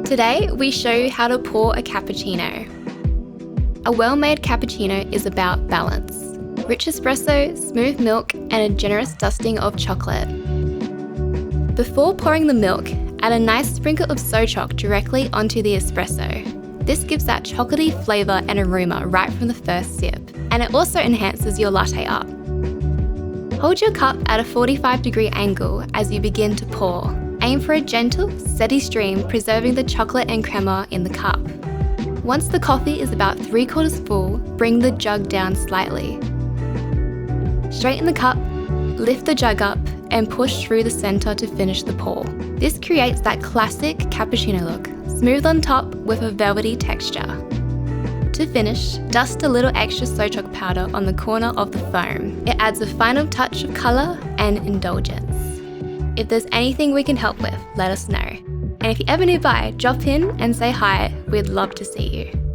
Today, we show you how to pour a cappuccino. A well-made cappuccino is about balance. Rich espresso, smooth milk, and a generous dusting of chocolate. Before pouring the milk, add a nice sprinkle of SO Choc directly onto the espresso. This gives that chocolatey flavour and aroma right from the first sip, and it also enhances your latte art. Hold your cup at a 45-degree angle as you begin to pour. Aim for a gentle, steady stream, preserving the chocolate and crema in the cup. Once the coffee is about 3/4 full, bring the jug down slightly. Straighten the cup, lift the jug up, and push through the centre to finish the pour. This creates that classic cappuccino look, smooth on top with a velvety texture. To finish, dust a little extra SO Choc powder on the corner of the foam. It adds a final touch of colour and indulgence. If there's anything we can help with, let us know. And if you're ever nearby, drop in and say hi, we'd love to see you.